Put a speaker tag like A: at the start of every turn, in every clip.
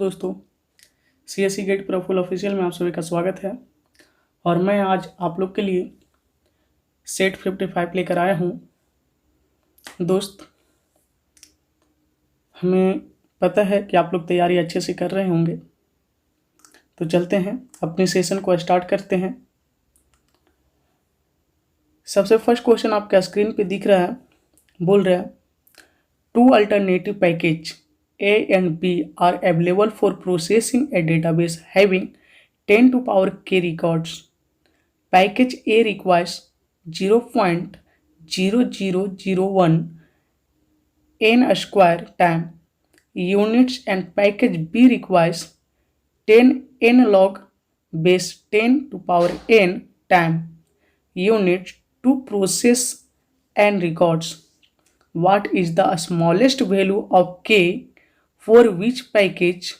A: दोस्तों, CSE gate प्रोफुल official में आप सभी का स्वागत है। और मैं आज आप लोग के लिए सेट 55 लेकर आया हूँ। दोस्त, हमें पता है कि आप लोग तैयारी अच्छे से कर रहे होंगे, तो चलते हैं अपने सेशन को स्टार्ट करते हैं। सबसे फर्स्ट क्वेश्चन आपका स्क्रीन पे दिख रहा है, बोल रहा है two alternative package A and B are available for processing a database having 10 to power k records. Package A requires 0.0001 n square time units and package B requires 10 n log base 10 to power n time units to process n records. What is the smallest value of k for which package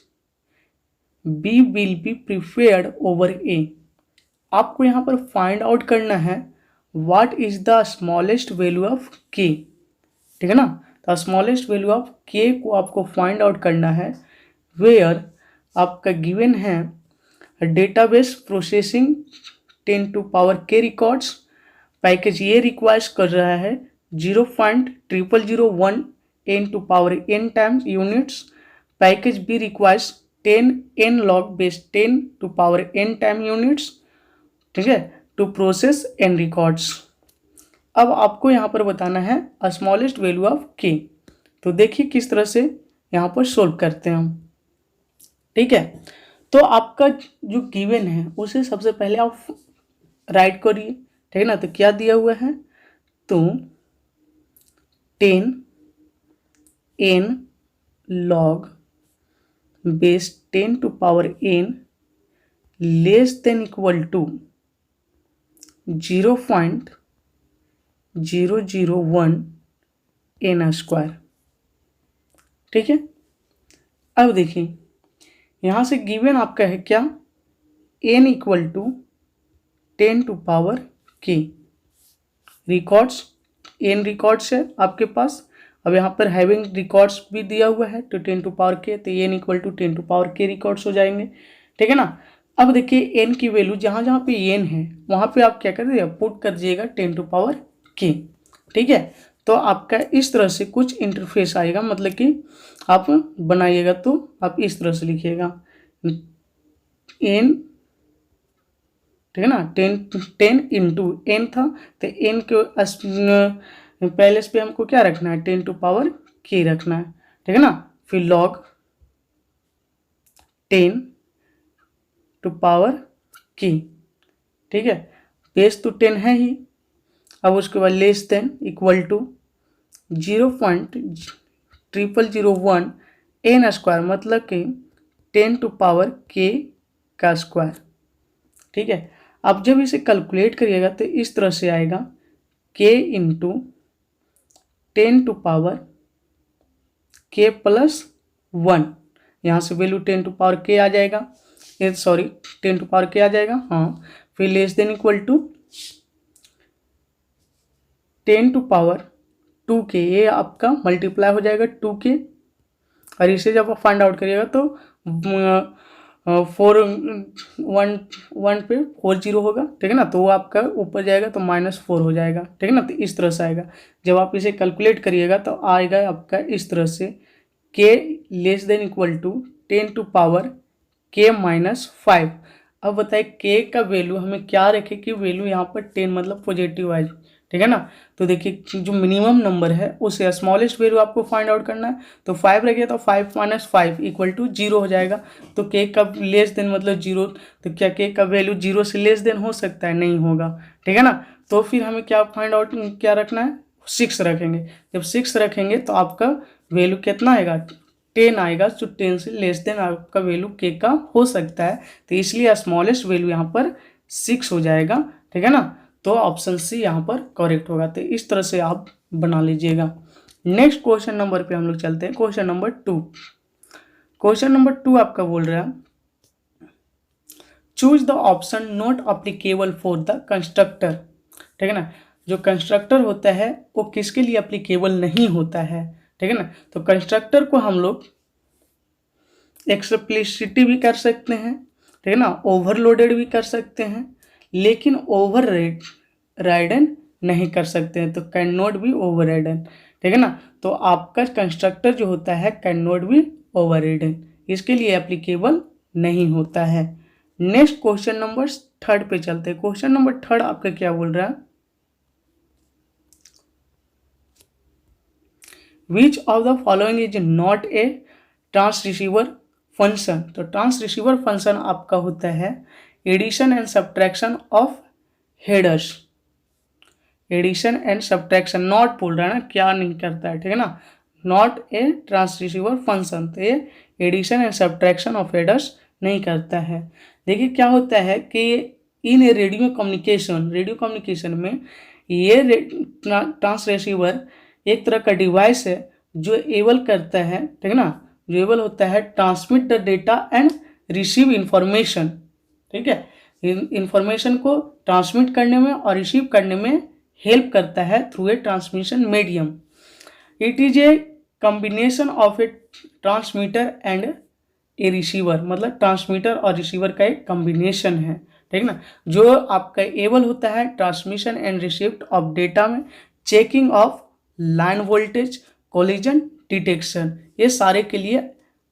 A: B will be preferred over A? आपको यहाँ पर find out करना है what is the smallest value of k, ठीक है ना। तो smallest value of k को आपको फाइंड आउट करना है वेयर आपका गिवन है database processing 10 to power k records. Package ये रिक्वायर्स कर रहा है 0.0001 n to power n times units. Package B requires 10 n log base 10 to power n time units, ठीक है, टू प्रोसेस n रिकॉर्ड्स। अब आपको यहाँ पर बताना है स्मॉलेस्ट वैल्यू ऑफ k। तो देखिए किस तरह से यहाँ पर सोल्व करते हैं हम, ठीक है। तो आपका जो गिवन है उसे सबसे पहले आप राइट करिए, ठीक है ना। तो क्या दिया हुआ है, तो 10 n log base 10 to power n less than equal to 0.001 n square, ठीक है। अब देखिए यहाँ से गिवन आपका है क्या, n equal to 10 to power k records, n records है आपके पास। अब यहाँ पर हैविंग रिकॉर्ड्स भी दिया हुआ है तो 10 टू पावर k, तो n equal to 10 to power k records हो जाएंगे, ठीक है ना। अब देखिए n की वैल्यू जहाँ जहाँ पे n है वहाँ पे आप क्या कर दीजिएगा, पुट कर दीजिएगा 10 टू पावर k, ठीक है। तो आपका इस तरह से कुछ इंटरफेस आएगा, मतलब कि आप बनाइएगा तो आप इस तरह से लिखिएगा n, ठीक है ना। 10 इंटू n था तो n के पहले पे हमको क्या रखना है, 10 टू पावर k रखना है, ठीक है ना। फिर log 10 टू पावर k, ठीक है। बेस तो 10 है ही। अब उसके बाद less than equal to 0.0001 n square, मतलब कि 10 टू पावर k का स्क्वायर, ठीक है। अब जब इसे कैलकुलेट करिएगा तो इस तरह से आएगा k into 10 to power k plus 1। यहाँ से वैल्यू 10 टू पावर k आ जाएगा, 10 टू पावर k आ जाएगा, हाँ। फिर less than equal to 10 to power 2k, ये आपका मल्टीप्लाई हो जाएगा 2k। और इसे जब आप फाइंड आउट करिएगा तो 1 पे 40 होगा, ठीक है ना। तो वो आपका ऊपर जाएगा तो -4 हो जाएगा, ठीक है ना। तो इस तरह से आएगा। जब आप इसे कैलकुलेट करिएगा तो आएगा आपका इस तरह से k less than equal to 10 to power k -5। अब बताइए k का वैल्यू हमें क्या रखे कि वैल्यू यहाँ पर 10 मतलब पॉजिटिव आए, ठीक है ना। तो देखिए जो मिनिमम नंबर है उसे स्मॉलेस्ट वैल्यू आपको फाइंड आउट करना है। तो 5 रखिए तो 5 - 5 इक्वल टू 0 हो जाएगा। तो k का लेस देन मतलब 0, तो क्या k का वैल्यू 0 से लेस देन हो सकता है, नहीं होगा, ठीक है ना। तो फिर हमें क्या फाइंड आउट क्या रखना है, 6 रखेंगे। जब 6 रखेंगे तो आपका वैल्यू कितना आएगा, 10 आएगा। तो 10 से लेस देन आपका वैल्यू k का हो सकता है, तो इसलिए स्मॉलेस्ट वैल्यू यहाँ पर 6 हो जाएगा, ठीक है ना। तो ऑप्शन सी यहाँ पर करेक्ट होगा। तो इस तरह से आप बना लीजिएगा। नेक्स्ट क्वेश्चन नंबर पे हम लोग चलते हैं, क्वेश्चन नंबर 2। क्वेश्चन नंबर 2 आपका बोल रहा है choose the epsilon naught applicable for the constructor, ठीक है ना। जो कंस्ट्रक्टर होता है वो किसके लिए अप्लीकेबल नहीं होता है, ठीक है ना। तो कंस्ट्रक्टर को हम लोग एक्सप्लिसिटी भी कर सकते हैं, ठीक है ना, ओवरलोडेड भी कर सकते हैं, लेकिन ओवर राइडन नहीं कर सकते हैं, तो can not be over ridden, ठीक है ना। तो आपका कंस्ट्रक्टर जो होता है can not be over ridden, इसके लिए एप्लीकेबल नहीं होता है। नेक्स्ट क्वेश्चन नंबर 3 पे चलते हैं। क्वेश्चन नंबर 3 आपका क्या बोल रहा है, which of the following is not a trans receiver function. तो ट्रांस रिसीवर फंक्शन आपका होता है addition and subtraction of headers, addition and subtraction, not बोल रहा है ना, क्या नहीं करता है, ठीक है ना, not a trans receiver function, तो ये addition and subtraction of headers नहीं करता है। देखिए क्या होता है कि इन ए रेडियो कम्युनिकेशन में ये ट्रांस रिसीवर एक तरह का डिवाइस है जो एबल करता है, ठीक है ना, जो एबल होता है transmit the data and receive information, ठीक है, इंफॉर्मेशन को ट्रांसमिट करने में और रिसीव करने में हेल्प करता है through a transmission medium. It is a combination of A transmitter and A receiver, मतलब ट्रांसमीटर और रिसीवर का एक कॉम्बिनेशन है, ठीक है ना, जो आपका एबल होता है transmission and receive of data में, checking of line voltage, collision detection, ये सारे के लिए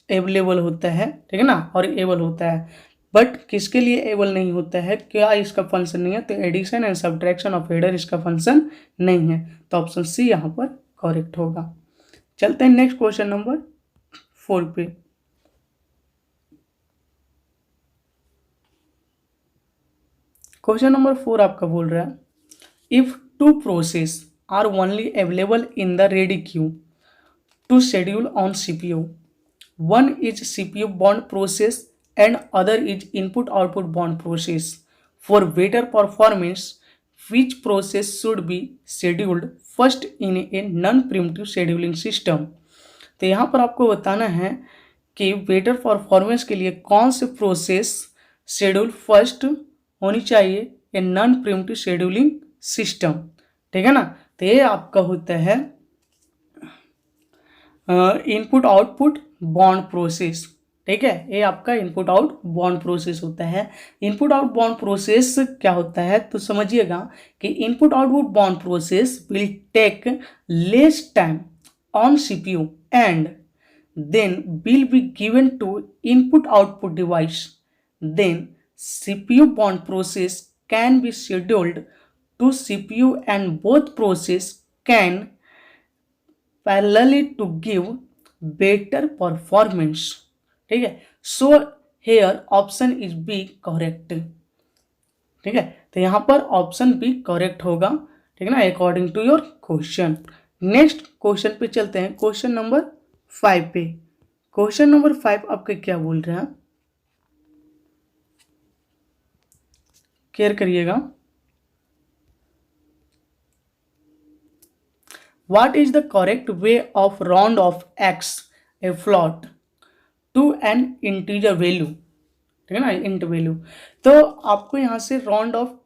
A: अवेलेबल होता है, ठीक है ना, और एबल होता है। बट किसके लिए एबल नहीं होता है, क्या इसका फंक्शन नहीं है, तो addition and subtraction of header इसका फंक्शन नहीं है, तो ऑप्शन सी यहाँ पर करेक्ट होगा। चलते हैं नेक्स्ट क्वेश्चन नंबर 4 पे। क्वेश्चन नंबर 4 आपका बोल रहा है, if two process are only available in the ready queue to schedule on CPU, one is CPU bound process and other is input output bound process. For better performance, which process should be scheduled first in a non-preemptive scheduling system? तो यहाँ पर आपको बताना है कि better performance के लिए कौन से प्रोसेस शेड्यूल फर्स्ट होनी चाहिए ए नॉन प्रीम्प्टिव शेड्यूलिंग सिस्टम, ठीक है ना। तो ये आपका होता है इनपुट आउटपुट बॉन्ड प्रोसेस, ठीक है, ये आपका इनपुट आउट बॉन्ड प्रोसेस होता है। इनपुट आउट बॉन्ड प्रोसेस क्या होता है, तो समझिएगा कि input output bond process will take less time on CPU and then will be given to input output device, then CPU bond process can be scheduled to CPU and both process can parallelly to give better performance, ठीक है। So here option is B correct, ठीक है, तो यहाँ पर option B correct होगा, ठीक है ना, according to your question. Next question पे चलते हैं, क्वेश्चन नंबर 5 पे। क्वेश्चन नंबर 5 आपके क्या बोल रहे हैं, केयर करिएगा। What is the correct way of round of x a float to an integer value, ठीक है ना, int वैल्यू। तो आपको यहाँ से राउंड ऑफ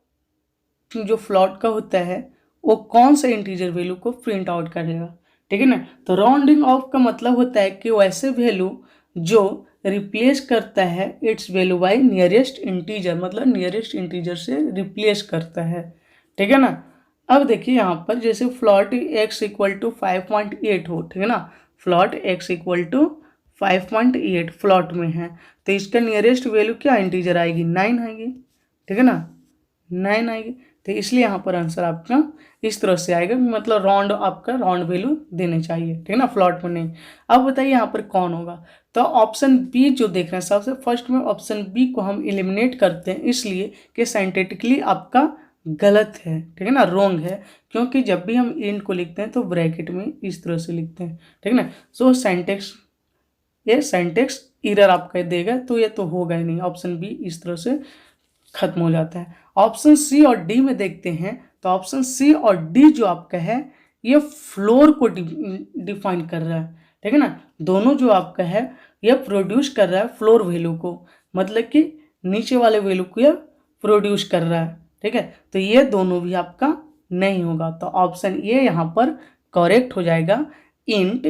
A: जो फ्लॉट का होता है वो कौन सा इंटीजर वैल्यू को प्रिंट आउट करेगा, ठीक है ना। तो राउंडिंग ऑफ का मतलब होता है कि वैसे वैल्यू जो रिप्लेस करता है it's value by nearest integer, मतलब नियरेस्ट इंटीजर से रिप्लेस करता है, ठीक है ना। अब देखिए यहाँ पर जैसे फ्लॉट x इक्वल टू 5.8 हो, ठीक है ना, float x equal to 5.8 float में है, तो इसका नियरेस्ट वैल्यू क्या इंटीजर आएगी, 9 आएगी, ठीक है ना, 9 आएगी। तो इसलिए यहाँ पर आंसर आपका इस तरह से आएगा, मतलब राउंड आपका राउंड वैल्यू देने चाहिए, ठीक है ना, फ्लॉट में नहीं। अब बताइए यहाँ पर कौन होगा, तो ऑप्शन बी जो देख रहे हैं सबसे फर्स्ट में ऑप्शन बी को हम एलिमिनेट करते हैं, इसलिए कि साइंटिफिकली आपका गलत है, ठीक है ना, रॉन्ग है, क्योंकि जब भी हम इंट को लिखते हैं तो ब्रैकेट में इस तरह से लिखते हैं, ठीक है ना। सो सिंटैक्स एरर आपका देगा, तो ये तो होगा ही नहीं, ऑप्शन बी इस तरह से खत्म हो जाता है। ऑप्शन सी और डी में देखते हैं, तो ऑप्शन सी और डी जो आपका है ये फ्लोर को डिफाइन कर रहा है, ठीक है ना, दोनों जो आपका है ये प्रोड्यूस कर रहा है फ्लोर वैल्यू को, मतलब कि नीचे वाले वैल्यू को ये प्रोड्यूस कर रहा है, ठीक है। तो ये दोनों भी आपका नहीं होगा, तो ऑप्शन ये यहाँ पर करेक्ट हो जाएगा, इंट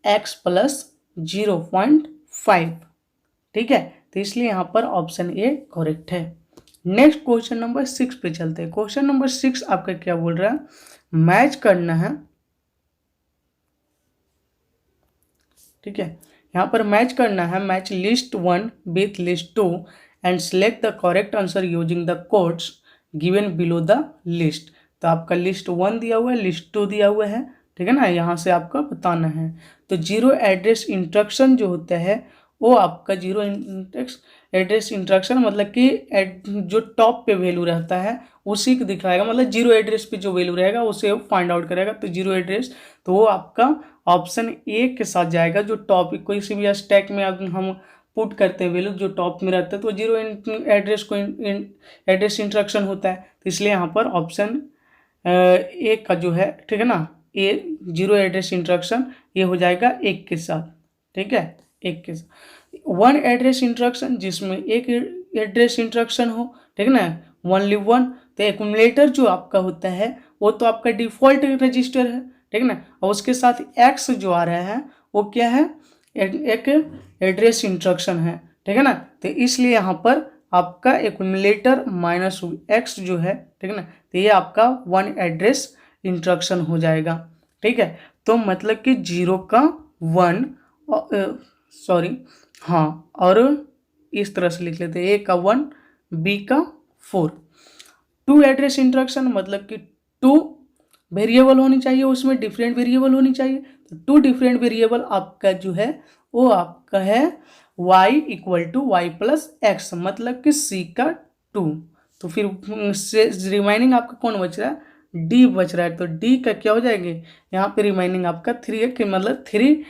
A: x + 0.5, ठीक है, तो इसलिए यहाँ पर ऑप्शन ए करेक्ट है। नेक्स्ट क्वेश्चन नंबर 6 पे चलते हैं। क्वेश्चन नंबर 6 आपका क्या बोल रहा है, मैच करना है, ठीक है, यहाँ पर मैच करना है, match list 1 with list 2 and select the correct answer using the codes given below the list. तो आपका लिस्ट 1 दिया हुआ है, लिस्ट 2 दिया हुआ है, ठीक है ना, यहाँ से आपका बताना है। तो जीरो एड्रेस इंस्ट्रक्शन जो होता है वो आपका जीरो एड्रेस इंस्ट्रक्शन मतलब कि जो टॉप पे वैल्यू रहता है उसी को दिखाएगा, मतलब जीरो एड्रेस पे जो वैल्यू रहेगा उसे फाइंड आउट करेगा। तो जीरो एड्रेस, तो वो आपका ऑप्शन ए के साथ जाएगा। जो टॉप कोई सी भी स्टैक में हम पुट करते हैं वैल्यू जो टॉप में रहता है तो जीरो एड्रेस को एड्रेस इंस्ट्रक्शन होता है। तो इसलिए यहाँ पर ऑप्शन ए का जो है, ठीक है ना, ए जीरो एड्रेस इंस्ट्रक्शन ये हो जाएगा एक के साथ, ठीक है, एक के साथ। वन एड्रेस इंस्ट्रक्शन जिसमें एक एड्रेस इंस्ट्रक्शन हो, ठीक है ना, ओनली वन। तो एक्यूमुलेटर जो आपका होता है वो तो आपका डिफॉल्ट रजिस्टर है, ठीक है ना, और उसके साथ एक्स जो आ रहा है वो क्या है, एक एड्रेस इंस्ट्रक्शन है, ठीक है ना। तो इसलिए यहाँ पर आपका एक्यूमुलेटर माइनस एक्स जो है, ठीक है ना, तो ये आपका वन एड्रेस इंस्ट्रक्शन हो जाएगा, ठीक है। तो मतलब कि जीरो का वन, सॉरी हाँ, और इस तरह से लिख लेते हैं, ए का 1 बी का 4। टू एड्रेस इंस्ट्रक्शन मतलब कि टू वेरिएबल होनी चाहिए, उसमें डिफरेंट वेरिएबल होनी चाहिए। तो टू डिफरेंट वेरिएबल आपका जो है वो आपका है y equal to Y plus X, मतलब कि c का 2। तो फिर रिमाइनिंग आपका कौन बच रहा है, d बच रहा है। तो d का क्या हो जाएंगे, यहाँ पे रिमाइनिंग आपका 3 है, कि मतलब 3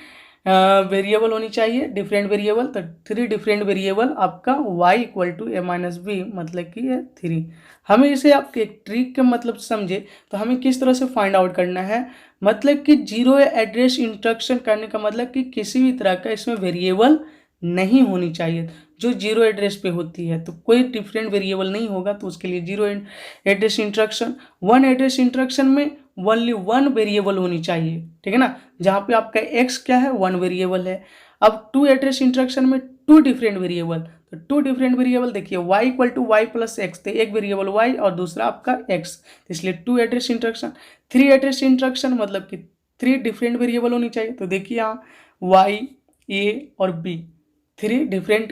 A: वेरिएबल होनी चाहिए, डिफरेंट वेरिएबल। तो 3 डिफरेंट वेरिएबल आपका y equal to a minus B, मतलब कि ये 3। हमें इसे आपके एक ट्रिक के मतलब समझे तो हमें किस तरह से फाइंड आउट करना है, मतलब कि जीरो एड्रेस इंस्ट्रक्शन करने का मतलब कि किसी भी तरह का इसमें वेरिएबल नहीं होनी चाहिए। जो जीरो एड्रेस पे होती है तो कोई डिफरेंट वेरिएबल नहीं होगा, तो उसके लिए zero address instruction. One address instruction में ओनली वन वेरिएबल होनी चाहिए, ठीक है ना, जहाँ पे आपका एक्स क्या है, वन वेरिएबल है। अब टू एड्रेस इंस्ट्रक्शन में टू डिफरेंट वेरिएबल, तो टू डिफरेंट वेरिएबल देखिए y equal to Y plus x, तो एक वेरिएबल y और दूसरा आपका x, इसलिए two address instruction. Three address instruction मतलब कि 3 डिफरेंट वेरिएबल होनी चाहिए। तो देखिए यहाँ y a और b, 3 different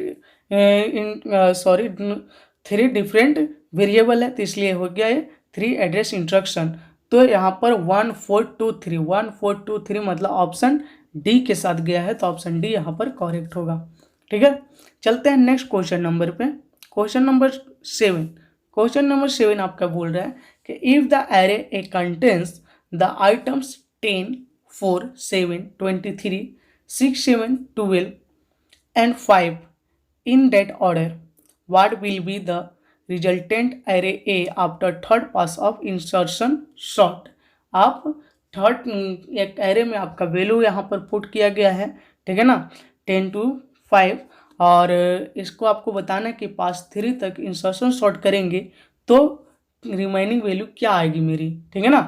A: three different variable है, तो इसलिए हो गया ये 3 एड्रेस इंस्ट्रक्शन। तो यहाँ पर 1423 मतलब ऑप्शन डी के साथ गया है, तो ऑप्शन डी यहाँ पर करेक्ट होगा, ठीक है। चलते हैं नेक्स्ट क्वेश्चन नंबर पे। क्वेश्चन नंबर 7, क्वेश्चन नंबर 7 आपका बोल रहा है कि if the array A contains the items 10 4 7 23 6 7 12 and 5 in that order, what will be the resultant array A after third pass of insertion sort। आप third एक array में आपका वैल्यू यहाँ पर पुट किया गया है, ठीक है ना, 10 to 5, और इसको आपको बताना है कि पास 3 तक इंसर्शन सॉर्ट करेंगे तो रिमाइनिंग वैल्यू क्या आएगी मेरी, ठीक है ना।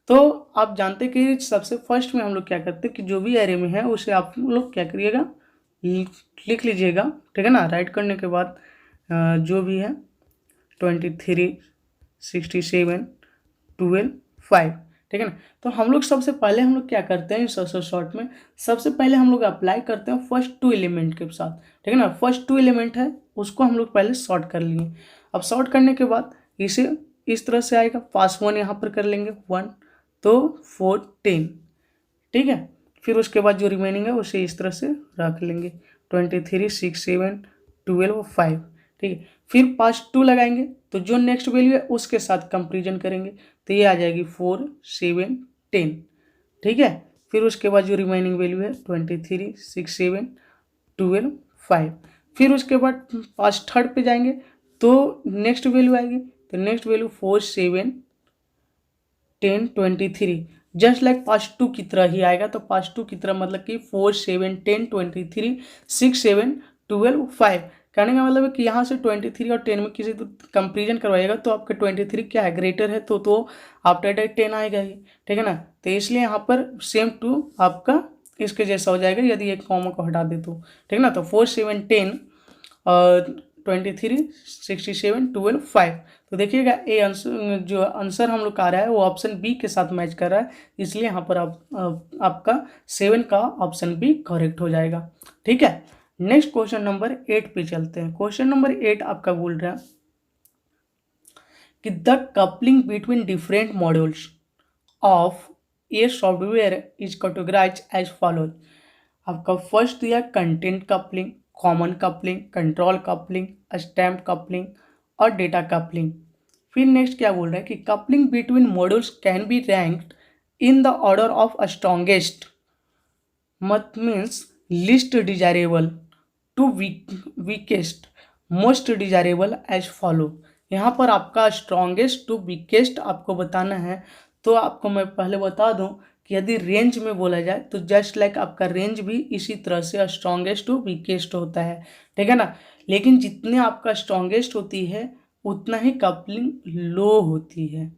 A: तो आप जानते हैं कि सबसे फर्स्ट में हम लोग क्या करते हैं कि जो भी एरे में है उसे आप लोग क्या करिएगा, लिख लीजिएगा, ठीक है ना। राइट करने के बाद जो भी है 23 67 12 5, ठीक है ना। तो हम लोग सबसे पहले हम लोग क्या करते हैं इंसर्शन सॉर्ट में, सबसे पहले हम लोग अप्लाई करते हैं फर्स्ट 2 एलिमेंट के साथ, ठीक है ना। फर्स्ट 2 एलिमेंट है उसको हम लोग पहले सॉर्ट कर लिए। अब सॉर्ट करने के बाद इसे इस तरह से आएगा, पास 1 यहाँ पर कर लेंगे 1, तो 4 10, ठीक है। फिर उसके बाद जो रिमेनिंग है उसे इस तरह से रख लेंगे 23 6 7 12 5, ठीक है। फिर पास 2 लगाएंगे तो जो नेक्स्ट वैल्यू है उसके साथ कंपेरिजन करेंगे, तो ये आ जाएगी 4 7 10, ठीक है। फिर उसके बाद जो रिमेनिंग वैल्यू है 23 6 7 12 5। फिर उसके बाद पास थर्ड पे जाएंगे तो नेक्स्ट वैल्यू आएगी, तो नेक्स्ट वैल्यू 4 7 10 23, जस्ट लाइक पास 2 की तरह ही आएगा। तो पास 2 की तरह मतलब कि 4 7 10 23 6 7 12 5। कहने का मतलब है कि यहाँ से 23 और 10 में किसी तो कंपेरिजन करवाइएगा तो आपका 23 क्या है, ग्रेटर है, तो आफ्टर डेट 10 आएगा ही, ठीक है ना। तो इसलिए यहाँ पर सेम टू आपका इसके जैसा हो जाएगा यदि एक कॉमा को हटा दे तो, ठीक है ना। तो 4 7 10 और 23, 67, 12, 5। तो देखिएगा ए आंसर, जो आंसर हम लोग का आ रहा है वो ऑप्शन बी के साथ मैच कर रहा है, इसलिए यहाँ पर आपका 7 का ऑप्शन बी करेक्ट हो जाएगा। ठीक है, नेक्स्ट क्वेश्चन नंबर 8 पे चलते हैं। क्वेश्चन नंबर 8 आपका बोल रहा है कि the coupling between different modules of a software is categorised as follows. आपका फर्स्ट दिया content coupling, common coupling, control coupling, stamp coupling और डेटा कपलिंग। फिर नेक्स्ट क्या बोल रहा है कि coupling between modules can be ranked in the order of strongest, मत means least desirable to weakest, most desirable as follow. यहाँ पर आपका स्ट्रॉन्गेस्ट टू वीकेस्ट आपको बताना है। तो आपको मैं पहले बता दूं कि यदि रेंज में बोला जाए तो जस्ट लाइक आपका रेंज भी इसी तरह से स्ट्रॉन्गेस्ट टू वीकेस्ट होता है, ठीक है ना। लेकिन जितने आपका स्ट्रॉन्गेस्ट होती है उतना ही कपलिंग लो होती है,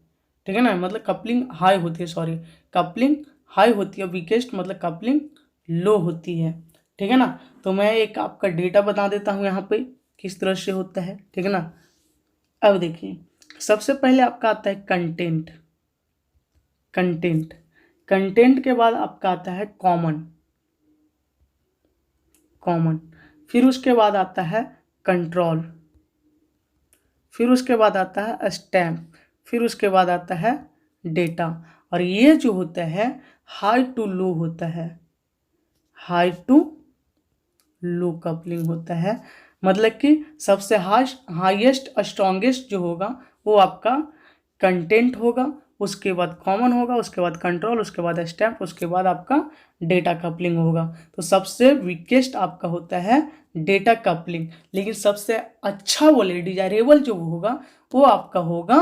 A: ठीक है ना, मतलब कपलिंग हाई होती है, सॉरी कपलिंग हाई होती है, वीकेस्ट मतलब कपलिंग लो होती है, ठीक है ना। तो मैं एक आपका डेटा बता देता हूँ यहाँ पे किस तरह से होता है, ठीक है ना। अब देखिए सबसे पहले आपका आता है कंटेंट, कंटेंट कंटेंट के बाद आपका आता है कॉमन, कॉमन, फिर उसके बाद आता है कंट्रोल, फिर उसके बाद आता है स्टैम्प, फिर उसके बाद आता है डेटा। और ये जो होता है हाई टू लो होता है, हाई टू लो कपलिंग होता है। मतलब कि सबसे हाईएस्ट स्ट्रॉन्गेस्ट जो होगा वो आपका कंटेंट होगा, उसके बाद कॉमन होगा, उसके बाद कंट्रोल, उसके बाद स्टैम्प, उसके बाद आपका डेटा कपलिंग होगा। तो सबसे वीकेस्ट आपका होता है डेटा कपलिंग। लेकिन सबसे अच्छा बोले डिजायरेबल जो होगा वो आपका होगा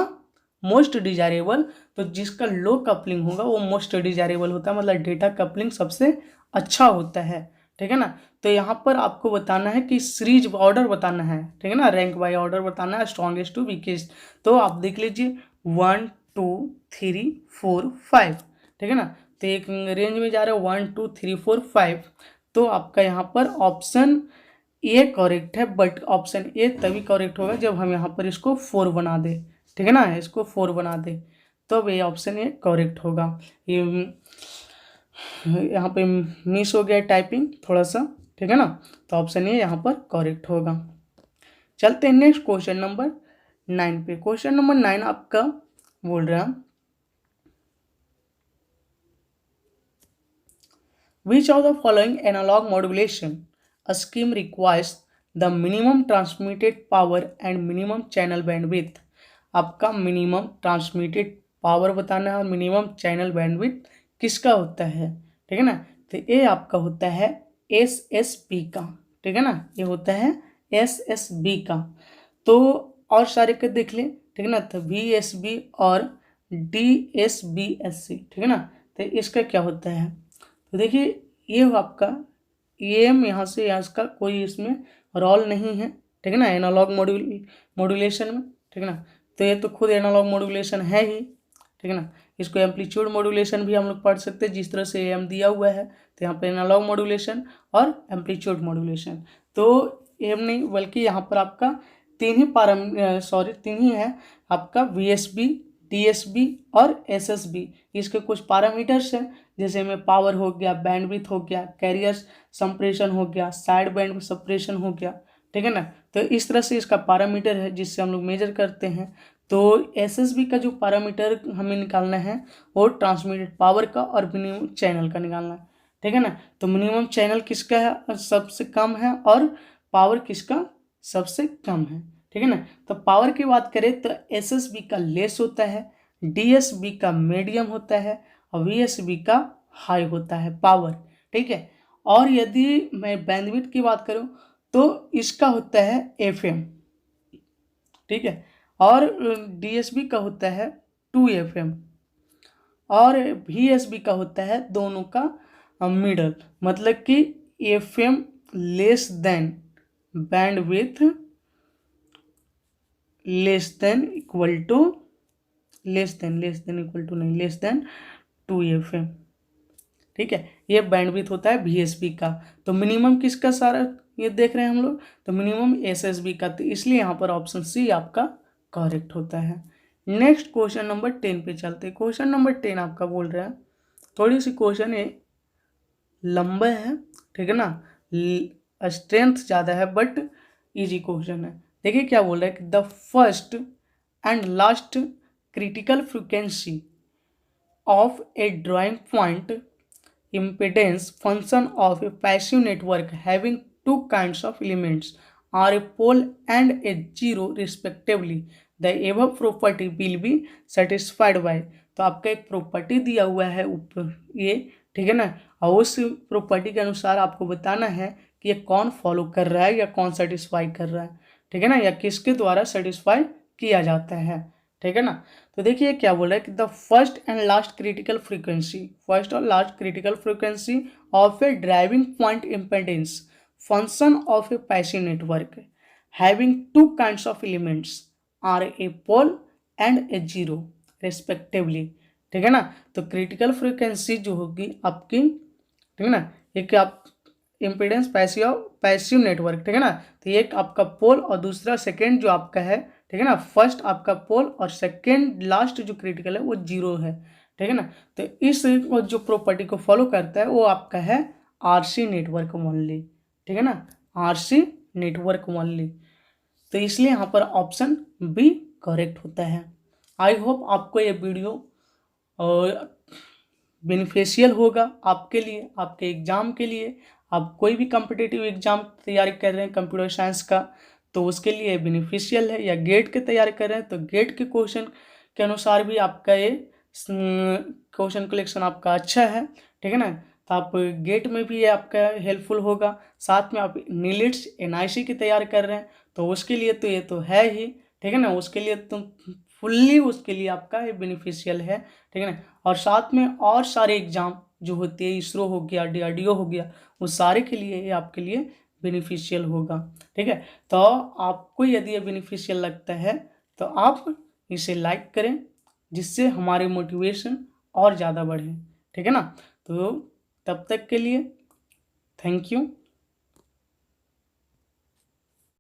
A: मोस्ट डिजायरेबल। तो जिसका लो कपलिंग होगा वो मोस्ट डिजायरेबल होता है, मतलब डेटा कपलिंग सबसे अच्छा होता है, ठीक है ना। तो यहाँ पर आपको बताना है कि सीरीज ऑर्डर बताना है, ठीक है ना, रैंक बाय ऑर्डर बताना है स्ट्रॉन्गेस्ट टू वीकेस्ट। तो आप देख लीजिए 1 2 3 4 5, ठीक है ना। तो एक रेंज में जा रहे हो 1 2 3 4 5। तो आपका यहाँ पर ऑप्शन ए करेक्ट है, बट ऑप्शन ए तभी करेक्ट होगा जब हम यहाँ पर इसको 4 बना दे, ठीक है ना, इसको 4 बना दे तो ये ऑप्शन ए करेक्ट होगा। ये यहाँ पे मिस हो गया टाइपिंग थोड़ा सा, ठीक है ना। तो ऑप्शन ए यहाँ पर करेक्ट होगा। चलते हैं नेक्स्ट क्वेश्चन नंबर 9 पे। क्वेश्चन नंबर 9 आपका बोल रहा है which of the following analog modulation a scheme requires the minimum transmitted power and minimum channel bandwidth। आपका मिनिमम ट्रांसमिटेड पावर बताना है और मिनिमम चैनल बैंडविड्थ किसका होता है, ठीक है ना। तो ये आपका होता है SSB का, ठीक है ना, ये होता है SSB का। तो और सारे के देख लें, ठीक है ना, तो VSB और DSBSC, ठीक है ना। तो इसका क्या होता है, तो देखिए ये आपका AM यहाँ से यहाँ का कोई इसमें रोल नहीं है, ठीक है ना, एनालॉग मॉड्यूलेशन में, ठीक है ना। तो ये तो खुद एनालॉग मॉड्यूलेशन है ही, ठीक है ना। इसको एम्पलीट्यूड मॉड्यूलेशन भी हम लोग पढ़ सकते हैं, जिस तरह से AM दिया हुआ है। तो यहाँ पर एनालॉग मॉड्यूलेशन और एम्पलीट्यूड मॉड्यूलेशन, तो AM नहीं बल्कि यहाँ पर आपका तीन ही है आपका VSB, DSB और SSB। इसके कुछ पैरामीटर्स हैं, जैसे में पावर हो गया, बैंडविड्थ हो गया, कैरियर संप्रेषण हो गया, साइड बैंड सप्रेशन हो गया, ठीक है ना। तो इस तरह से इसका पैरामीटर है जिससे हम लोग मेजर करते हैं। तो SSB का जो पैरामीटर हमें निकालना है वो ट्रांसमिटेड पावर का और मिनिमम चैनल का निकालना है, ठीक है ना। तो मिनिमम चैनल किसका है सबसे कम है और पावर किसका सबसे कम है, ठीक है ना। तो पावर की बात करें तो SSB का लेस होता है, DSB का मीडियम होता है और VSB का हाई होता है पावर, ठीक है। और यदि मैं बैंडविड्थ की बात करूं तो इसका होता है FM, ठीक है, और DSB का होता है 2FM और VSB का होता है दोनों का मिडल, मतलब कि FM less than bandwidth less than 2FM, ठीक है। ये बैंडविड्थ होता है VSB का। तो मिनिमम किसका सारा ये देख रहे हैं हम लोग, तो मिनिमम एसएसबी का, तो इसलिए यहाँ पर ऑप्शन सी आपका करेक्ट होता है। नेक्स्ट क्वेश्चन नंबर 10 पे चलते हैं। क्वेश्चन नंबर 10 आपका बोल रहा है, थोड़ी सी क्वेश्चन है लंबा है, ठीक है ना, स्ट्रेंथ ज़्यादा है बट इजी क्वेश्चन है। देखिए क्या बोल रहा है कि the first and last critical frequency of A drawing point impedance function of a passive network having two kinds of elements are a pole and a zero respectively. The above property will be satisfied by, तो आपका एक property दिया हुआ है ऊपर ये, ठीक है ना, और उस प्रॉपर्टी के अनुसार आपको बताना है कि ये कौन फॉलो कर रहा है या कौन सेटिस्फाई कर रहा है, ठीक है ना, या किसके द्वारा सेटिस्फाई किया जाता है, ठीक है ना। तो देखिए क्या बोल रहा है कि the first and last critical frequency, first और last critical frequency of a driving point impedance function of a passive network having two kinds of elements are a pole and a zero respectively, ठीक है ना। तो critical frequency जो होगी आपकी, ठीक है ना, एक आप इम्पेडेंस पैसिव नेटवर्क, ठीक है ना, तो एक आपका पोल और दूसरा सेकेंड जो आपका है, ठीक है ना, फर्स्ट आपका पोल और सेकेंड लास्ट जो क्रिटिकल है वो जीरो है, ठीक है ना। तो इस जो प्रॉपर्टी को फॉलो करता है वो आपका है आरसी नेटवर्क ओनली, ठीक है ना, आरसी नेटवर्क ओनली। तो इसलिए यहाँ पर ऑप्शन बी करेक्ट होता है। आई होप आपको ये वीडियो बेनिफिशियल होगा आपके लिए, आपके एग्ज़ाम के लिए। आप कोई भी कॉम्पिटिटिव एग्ज़ाम तैयारी कर रहे हैं कंप्यूटर साइंस का तो उसके लिए बेनिफिशियल है, या गेट के तैयारी कर रहे हैं तो गेट के क्वेश्चन के अनुसार भी आपका ये क्वेश्चन कलेक्शन आपका अच्छा है, ठीक है ना। तो आप गेट में भी ये आपका हेल्पफुल होगा। साथ में आप नीलिट्स एनआईसी की तैयारी कर रहे हैं तो उसके लिए तो ये तो है ही, ठीक है ना, उसके लिए तो फुल्ली उसके लिए आपका ये बेनिफिशियल है, ठीक है ना। और साथ में और सारे एग्जाम जो होते हैं, इसरो हो गया, डीआरडीओ हो गया, उस सारे के लिए ये आपके लिए बेनिफिशियल होगा, ठीक है। तो आपको यदि ये बेनिफिशियल लगता है तो आप इसे लाइक करें जिससे हमारे मोटिवेशन और ज़्यादा बढ़े, ठीक है ना। तो तब तक के लिए थैंक यू।